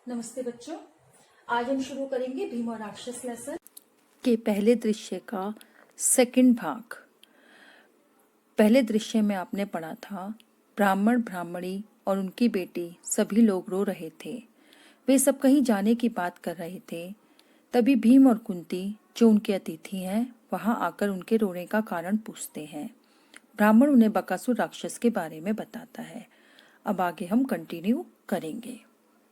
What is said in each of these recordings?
नमस्ते बच्चों, आज हम शुरू करेंगे भीम और राक्षस लेसन के पहले दृश्य का सेकंड भाग। पहले दृश्य में आपने पढ़ा था ब्राह्मण ब्राह्मणी और उनकी बेटी सभी लोग रो रहे थे। वे सब कहीं जाने की बात कर रहे थे। तभी भीम और कुंती जो उनके अतिथि हैं वहां आकर उनके रोने का कारण पूछते हैं। ब्राह्मण उन्हें बकासुर राक्षस के बारे में बताता है। अब आगे हम कंटिन्यू करेंगे।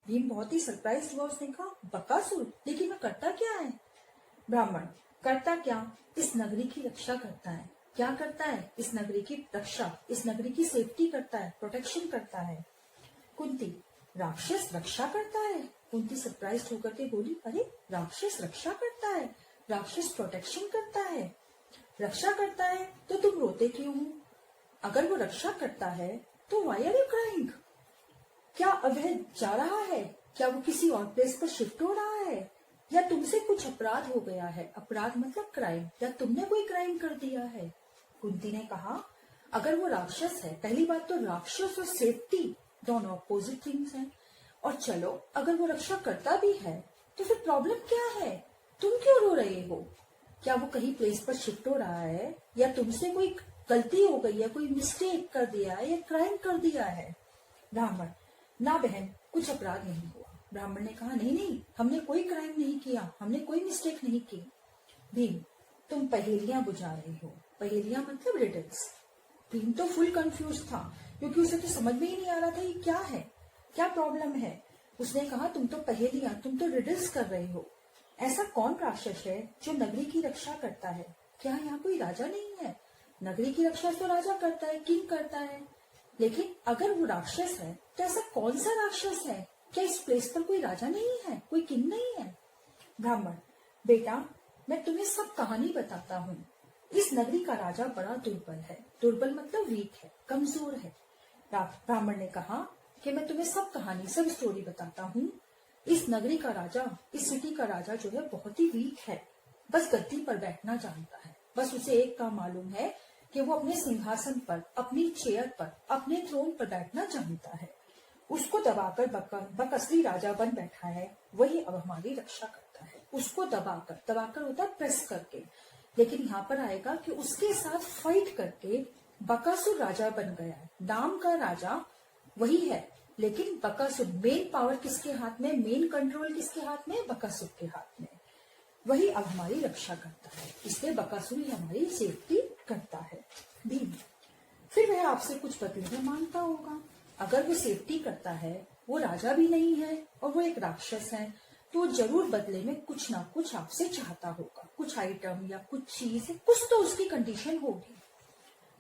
भीम बहुत ही सरप्राइज हुआ। उसने कहा, बकासुर, लेकिन मैं करता क्या है? ब्राह्मण, करता क्या? इस नगरी की रक्षा करता है। क्या करता है? इस नगरी की रक्षा, इस नगरी की सेफ्टी करता है, प्रोटेक्शन करता है। कुंती, राक्षस रक्षा करता है? कुंती सरप्राइज होकर के बोली, अरे राक्षस रक्षा करता है, राक्षस प्रोटेक्शन करता है, रक्षा करता है तो तुम रोते क्यों हो? अगर वो रक्षा करता है तो व्हाई आर यू क्राइंग? क्या अब वह जा रहा है? क्या वो किसी और प्लेस पर शिफ्ट हो रहा है? या तुमसे कुछ अपराध हो गया है? अपराध मतलब क्राइम, या तुमने कोई क्राइम कर दिया है? कुंती ने कहा, अगर वो राक्षस है, पहली बात तो राक्षस और सेफ्टी दोनों अपोजिट थिंग्स हैं। और चलो अगर वो रक्षा करता भी है तो फिर प्रॉब्लम क्या है? तुम क्यों रो रहे हो? क्या वो कहीं प्लेस पर शिफ्ट हो रहा है, या तुमसे कोई गलती हो गई है, कोई मिस्टेक कर दिया है, या क्राइम कर दिया है? ब्राह्मण, ना बहन, कुछ अपराध नहीं हुआ। ब्राह्मण ने कहा, नहीं नहीं, हमने कोई क्राइम नहीं किया, हमने कोई मिस्टेक नहीं की। भीम, तुम पहेलियां बुझा रहे हो। पहेलियां मतलब रिडल्स। भीम तो फुल कंफ्यूज था, क्योंकि उसे तो समझ में ही नहीं आ रहा था ये क्या है, क्या प्रॉब्लम है। उसने कहा, तुम तो पहेलियां, तुम तो रिडल्स कर रहे हो। ऐसा कौन राक्षस है जो नगरी की रक्षा करता है? क्या यहाँ कोई राजा नहीं है? नगरी की रक्षा तो राजा करता है, किंग करता है। लेकिन अगर वो राक्षस है तो ऐसा कौन सा राक्षस है? क्या इस प्लेस पर कोई राजा नहीं है, कोई किंग नहीं है? ब्राह्मण, बेटा, मैं तुम्हें सब कहानी बताता हूँ। इस नगरी का राजा बड़ा दुर्बल है। दुर्बल मतलब वीक है, कमजोर है। ब्राह्मण ने कहा कि मैं तुम्हें सब कहानी, सब स्टोरी बताता हूँ। इस नगरी का राजा, इस सिटी का राजा जो है बहुत ही वीक है। बस गद्दी पर बैठना जानता है। बस उसे एक काम मालूम है कि वो अपने सिंहासन पर, अपनी चेयर पर, अपने थ्रोन पर बैठना जानता है। उसको दबाकर बक असली राजा बन बैठा है, वही अब हमारी रक्षा करता है। उसको दबाकर, दबाकर होता है प्रेस करके, लेकिन यहाँ पर आएगा कि उसके साथ फाइट करके बकासुर राजा बन गया है। नाम का राजा वही है, लेकिन बकासुर, मेन पावर किसके हाथ में, मेन कंट्रोल किसके हाथ में? बकासुर के हाथ में। वही अब हमारी रक्षा करता है, इसलिए बकासुर ही हमारी सेफ्टी करता है। भीम, फिर वह आपसे कुछ बदले में मांगता होगा। अगर वो सेफ्टी करता है, वो राजा भी नहीं है और वो एक राक्षस है, तो वो जरूर बदले में कुछ ना कुछ आपसे चाहता होगा। कुछ आइटम या कुछ चीज, कुछ तो उसकी कंडीशन होगी।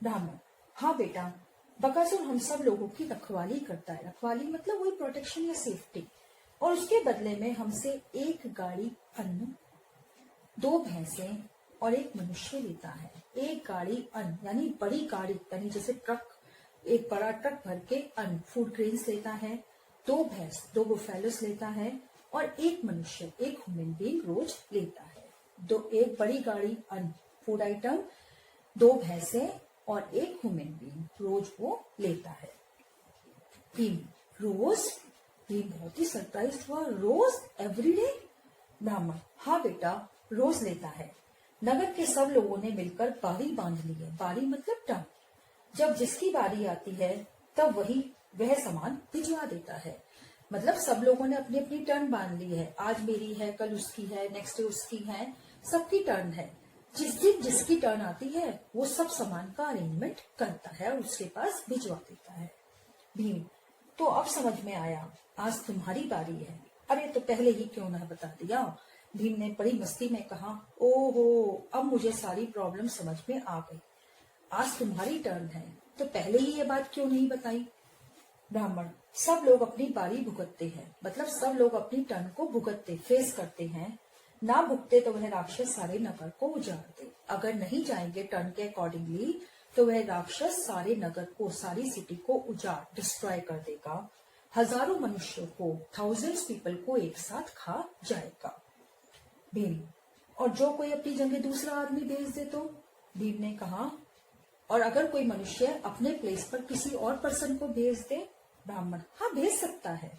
ब्राह्मण, हाँ बेटा, बकासुर हम सब लोगों की रखवाली करता है। रखवाली मतलब वही प्रोटेक्शन या सेफ्टी। और उसके बदले में हमसे एक गाड़ी अन्न, 2 भैंसें और एक मनुष्य लेता है। एक गाड़ी अन्न यानी बड़ी गाड़ी, यानी जैसे ट्रक, एक बड़ा ट्रक भर के अन्न, फूड ग्रेन्स लेता है। 2 भैंस, 2 बुफेलोस लेता है, और एक मनुष्य, एक ह्यूमन बीइंग रोज लेता है। एक बड़ी गाड़ी अन्न, फूड आइटम, 2 भैंसें और एक ह्यूमन बीइंग रोज वो लेता है। भीम, रोज? भीम बहुत ही सरप्राइज हुआ, रोज, एवरीडे? ब्राह्मण, हाँ बेटा, रोज लेता है। नगर के सब लोगों ने मिलकर बारी बांध ली है। बारी मतलब टर्न। जब जिसकी बारी आती है तब वह सामान भिजवा देता है। मतलब सब लोगों ने अपनी अपनी टर्न बांध ली है। आज मेरी है, कल उसकी है, नेक्स्ट डे उसकी है, सबकी टर्न है। जिस दिन जिसकी टर्न आती है वो सब सामान का अरेंजमेंट करता है और उसके पास भिजवा देता है। भीम, तो अब समझ में आया, आज तुम्हारी बारी है। अरे तो पहले ही क्यों ना बता दिया? भीम ने बड़ी मस्ती में कहा, ओहो, अब मुझे सारी प्रॉब्लम समझ में आ गई। आज तुम्हारी टर्न है, तो पहले ही ये बात क्यों नहीं बताई? ब्राह्मण, सब लोग अपनी बारी भुगतते हैं, मतलब सब लोग अपनी टर्न को भुगतते, फेस करते हैं। ना भुगते तो वह राक्षस सारे नगर को उजाड़ दे। अगर नहीं जाएंगे टर्न के अकॉर्डिंगली तो वह राक्षस सारे नगर को, सारी सिटी को उजाड़, डिस्ट्रॉय कर देगा। हजारों मनुष्यों को, थाउजेंड्स पीपल को एक साथ खा जाएगा। भीम, और जो कोई अपनी जगह दूसरा आदमी भेज दे तो? भीम ने कहा, और अगर कोई मनुष्य अपने प्लेस पर किसी और पर्सन को भेज दे? ब्राह्मण, हाँ भेज सकता है।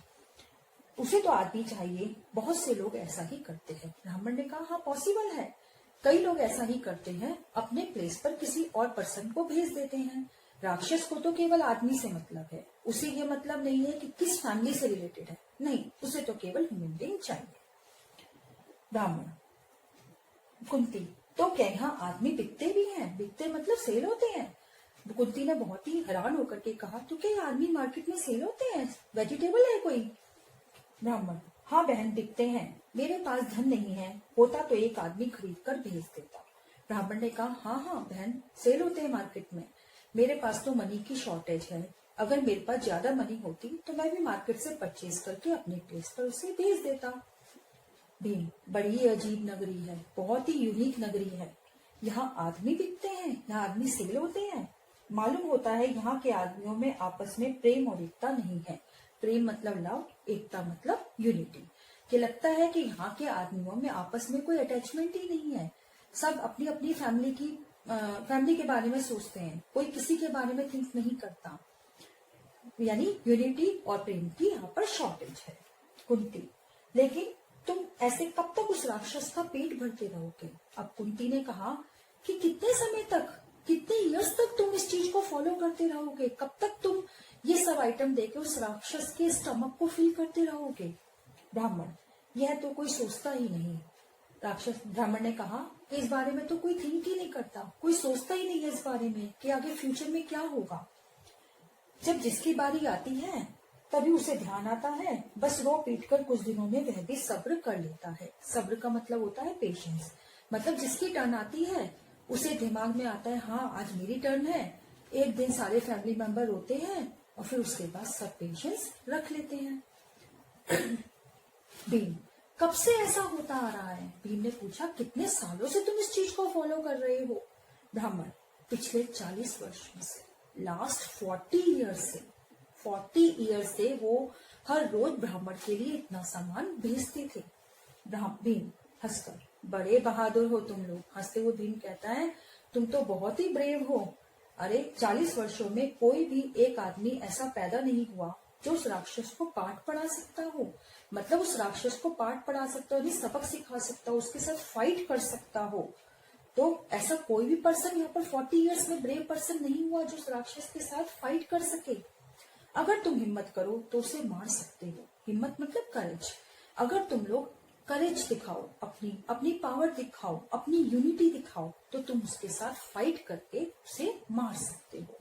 उसे तो आदमी चाहिए, बहुत से लोग ऐसा ही करते हैं। ब्राह्मण ने कहा हाँ पॉसिबल है, कई लोग ऐसा ही करते हैं, अपने प्लेस पर किसी और पर्सन को भेज देते हैं। राक्षस को तो केवल आदमी से मतलब है, उसे ये मतलब नहीं है कि किस फैमिली से रिलेटेड है, नहीं, उसे तो केवल ह्यूमन बीइंग चाहिए। ब्राह्मण, कुंती, तो क्या यहाँ आदमी बिकते भी हैं? बिकते मतलब सेल होते हैं? कुंती ने बहुत ही हैरान होकर के कहा, तो क्या ये आदमी मार्केट में सेल होते हैं? वेजिटेबल है कोई? ब्राह्मण, हाँ बहन बिकते हैं, मेरे पास धन नहीं है, होता तो एक आदमी खरीद कर भेज देता। ब्राह्मण ने कहा हाँ हाँ बहन, सेल होते हैं मार्केट में, मेरे पास तो मनी की शॉर्टेज है, अगर मेरे पास ज्यादा मनी होती तो मैं भी मार्केट से परचेज करके अपने प्लेस पर उसे भेज देता। भीम, बड़ी अजीब नगरी है, बहुत ही यूनिक नगरी है, यहाँ आदमी बिकते हैं, यहाँ आदमी सेल होते हैं। मालूम होता है यहाँ के आदमियों में आपस में प्रेम और एकता नहीं है। प्रेम मतलब लव, एकता मतलब यूनिटी। ये लगता है कि यहाँ के आदमियों में आपस में कोई अटैचमेंट ही नहीं है, सब अपनी अपनी फैमिली के बारे में सोचते हैं, कोई किसी के बारे में थिंक नहीं करता, यानी यूनिटी और प्रेम की यहाँ पर शॉर्टेज है। कुंती, लेकिन तुम ऐसे कब तक उस राक्षस का पेट भरते रहोगे? अब कुंती ने कहा कि कितने समय तक, कितने इयर्स तक तुम इस चीज को फॉलो करते रहोगे? कब तक तुम ये सब आइटम देके उस राक्षस के स्टमक को फिल करते रहोगे? ब्राह्मण, यह तो कोई सोचता ही नहीं। ब्राह्मण ने कहा कि इस बारे में तो कोई थिंक ही नहीं करता, कोई सोचता ही नहीं है इस बारे में कि आगे फ्यूचर में क्या होगा। जब जिसकी बारी आती है तभी उसे ध्यान आता है, बस रो पीट कर कुछ दिनों में वह भी सब्र कर लेता है। सब्र का मतलब होता है पेशेंस, मतलब जिसकी टर्न आती है उसे दिमाग में आता है हाँ आज मेरी टर्न है, एक दिन सारे फैमिली मेंबर रोते हैं और फिर उसके बाद सब पेशेंस रख लेते हैं। भीम, कब से ऐसा होता आ रहा है? भीम ने पूछा, कितने सालों से तुम इस चीज को फॉलो कर रहे हो? ब्राह्मण, पिछले 40 वर्षों से, लास्ट 40 ईयर्स से। 40 ईयर्स से वो हर रोज ब्राह्मण के लिए इतना सामान भेजते थे। भीम हंसकर, बड़े बहादुर हो तुम लोग। हंसते हुए भीम कहता है, तुम तो बहुत ही ब्रेव हो। अरे 40 वर्षों में कोई भी एक आदमी ऐसा पैदा नहीं हुआ जो उस राक्षस को पाठ पढ़ा सकता हो, मतलब उस राक्षस को पाठ पढ़ा सकता हो, सबक सिखा सकता हो, उसके साथ फाइट कर सकता हो। तो ऐसा कोई भी पर्सन यहाँ पर 40 इयर्स में ब्रेव पर्सन नहीं हुआ जो उस राक्षस के साथ फाइट कर सके। अगर तुम हिम्मत करो तो उसे मार सकते हो। हिम्मत मतलब करेज। अगर तुम लोग करेज दिखाओ, अपनी पावर दिखाओ, अपनी यूनिटी दिखाओ, तो तुम उसके साथ फाइट करके उसे मार सकते हो।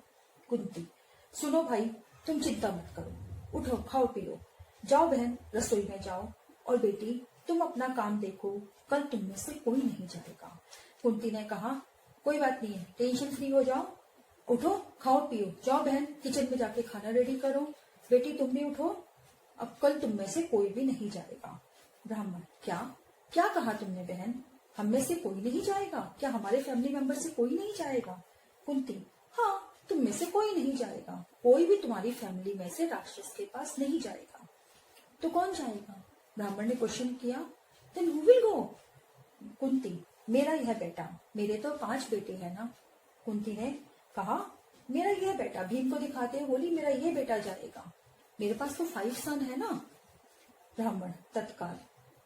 कुंती, सुनो भाई, तुम चिंता मत करो, उठो खाओ पियो, जाओ बहन रसोई में जाओ, और बेटी तुम अपना काम देखो, कल तुम में से कोई नहीं जाएगा। कुंती ने कहा कोई बात नहीं है, टेंशन फ्री हो जाओ, उठो खाओ पियो, जाओ बहन किचन में जाके खाना रेडी करो, बेटी तुम भी उठो, अब कल तुम में से कोई भी नहीं जाएगा। ब्राह्मण, क्या क्या कहा तुमने बहन? हम में से कोई नहीं जाएगा? क्या हमारे फैमिली मेंबर से कोई नहीं जाएगा? कुंती, हाँ तुम में से कोई नहीं जाएगा, कोई भी तुम्हारी फैमिली में से राक्षस के पास नहीं जाएगा। तो कौन जाएगा? ब्राह्मण ने क्वेश्चन किया। Then who will go? Kunti, मेरा यह बेटा, मेरे तो 5 बेटे हैं ना। कुंती ने कहा मेरा यह बेटा, भीम को दिखाते हुए बोली मेरा यह बेटा जाएगा, मेरे पास तो 5 सन है ना। ब्राह्मण तत्काल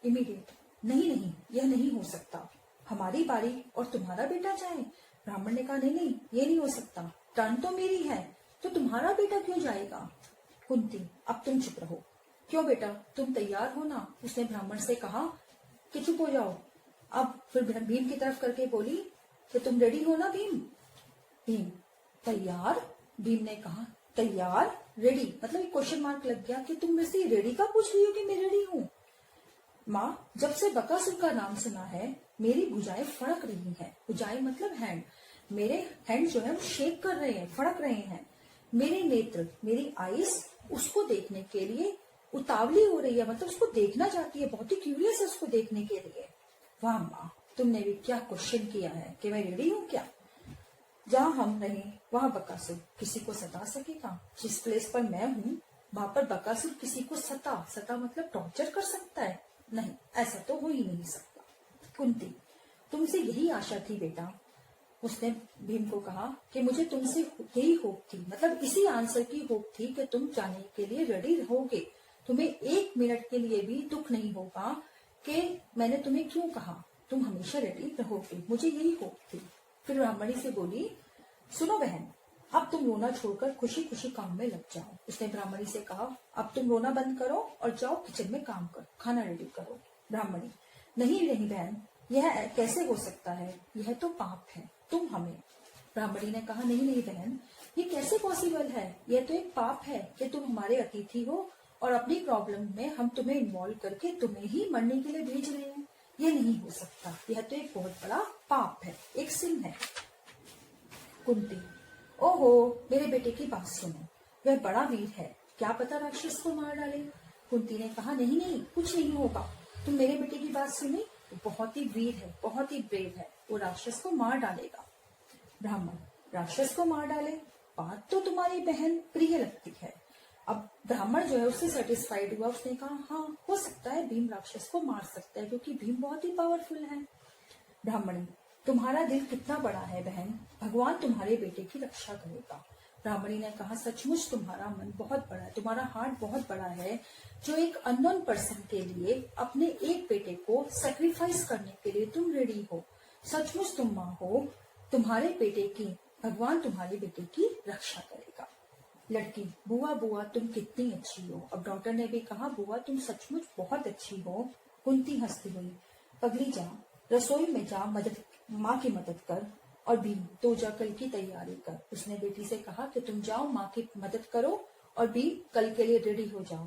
इमीडिएट, नहीं नहीं यह नहीं हो सकता, हमारी बारी और तुम्हारा बेटा जाए। ब्राह्मण ने कहा नहीं नहीं ये नहीं हो सकता, टर्न तो मेरी है, तो तुम्हारा बेटा क्यों जाएगा? कुंती, अब तुम चुप रहो। क्यों बेटा तुम तैयार हो ना? उसने ब्राह्मण से कहा कि चुप हो जाओ। अब फिर भीम की तरफ करके बोली कि तुम रेडी हो ना भीम? भीम, तैयार? भीम ने कहा तैयार, रेडी, मतलब एक क्वेश्चन मार्क लग गया कि तुम मुझसे रेडी का पूछ रही हो कि मैं रेडी हूँ। माँ, जब से बकासुर का नाम सुना है मेरी भुजाएं फड़क रही हैं। भुजाएं मतलब हैंड, मेरे हैंड जो है वो शेक कर रहे हैं, फड़क रहे हैं। मेरे नेत्र, मेरी आईज उसको देखने के लिए उतावली हो रही है, मतलब उसको देखना चाहती है, बहुत ही क्यूरियस है उसको देखने के लिए। वाह माँ, तुमने भी क्या क्वेश्चन किया है कि मैं रेडी हूँ क्या? जहाँ हम रहे वहाँ बकासुर किसी को सता सकेगा? जिस प्लेस पर मैं हूँ वहां पर बकासुर किसी को सता मतलब टॉर्चर कर सकता है? नहीं, ऐसा तो हो ही नहीं सकता। कुंती, तुमसे यही आशा थी बेटा। उसने भीम को कहा कि मुझे तुमसे यही होप थी, मतलब इसी आंसर की होप थी कि तुम जाने के लिए रेडी रहोगे, तुम्हें 1 मिनट के लिए भी दुख नहीं होगा कि मैंने तुम्हें क्यों कहा, तुम हमेशा रेडी रहोगे, मुझे यही होप थी। फिर ब्राह्मणी से बोली, सुनो बहन, अब तुम रोना छोड़कर खुशी खुशी काम में लग जाओ। उसने ब्राह्मणी से कहा, अब तुम रोना बंद करो और जाओ किचन में काम करो, खाना रेडी करो। ब्राह्मणी, नहीं नहीं बहन, यह कैसे हो सकता है, यह तो पाप है, तुम हमें। ब्राह्मणी ने कहा, नहीं नहीं बहन, ये कैसे पॉसिबल है, यह तो एक पाप है कि तुम हमारे अतिथि हो और अपनी प्रॉब्लम में हम तुम्हें इन्वॉल्व करके तुम्हें ही मरने के लिए भेज रहे हैं। ये नहीं हो सकता, यह तो एक बहुत बड़ा पाप है, एक सिन है। कुंती, ओहो, मेरे बेटे की बात सुनो, वह बड़ा वीर है, क्या पता राक्षस को मार डाले। कुंती ने कहा, नहीं नहीं, कुछ नहीं होगा, तुम मेरे बेटे की बात सुनी, वो बहुत ही वीर है, बहुत ही ब्रेव है, वो राक्षस को मार डालेगा। ब्राह्मण, राक्षस को मार डाले, बात तो तुम्हारी बहन प्रिय लगती है। अब ब्राह्मण जो है उससे सेटिस्फाइड हुआ, उसने कहा, हाँ हो सकता है भीम राक्षस को मार सकता है क्योंकि भीम बहुत ही पावरफुल है। ब्राह्मणी, तुम्हारा दिल कितना बड़ा है बहन, भगवान तुम्हारे बेटे की रक्षा करेगा। ब्राह्मणी ने कहा, सचमुच तुम्हारा मन बहुत बड़ा है, तुम्हारा हार्ट बहुत बड़ा है, जो एक अननोन पर्सन के लिए अपने एक बेटे को सेक्रीफाइस करने के लिए तुम रेडी हो। सचमुच तुम माँ हो, तुम्हारे बेटे की, भगवान तुम्हारे बेटे की रक्षा करेगा। लड़की, बुआ बुआ तुम कितनी अच्छी हो। अब डॉक्टर ने भी कहा, बुआ तुम सचमुच बहुत अच्छी हो। कुंती हंसती हुई, पगली जा, रसोई में जा, माँ की मदद कर, और भीम तो जा कल की तैयारी कर। उसने बेटी से कहा कि तुम जाओ माँ की मदद करो और भीम कल के लिए रेडी हो जाओ।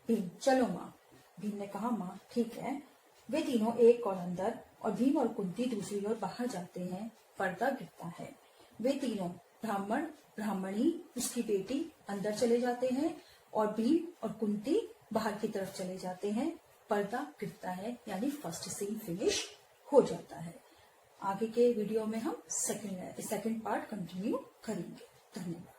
भीम, चलो माँ। भीम ने कहा, माँ ठीक है। वे तीनों एक और अंदर और भीम और कुंती दूसरी ओर बाहर जाते हैं। पर्दा गिरता है। वे तीनों, ब्राह्मण, ब्राह्मणी, उसकी बेटी अंदर चले जाते हैं और भीम और कुंती बाहर की तरफ चले जाते हैं। पर्दा गिरता है, यानी फर्स्ट सीन फिनिश हो जाता है। आगे के वीडियो में हम सेकंड पार्ट कंटिन्यू करेंगे। धन्यवाद।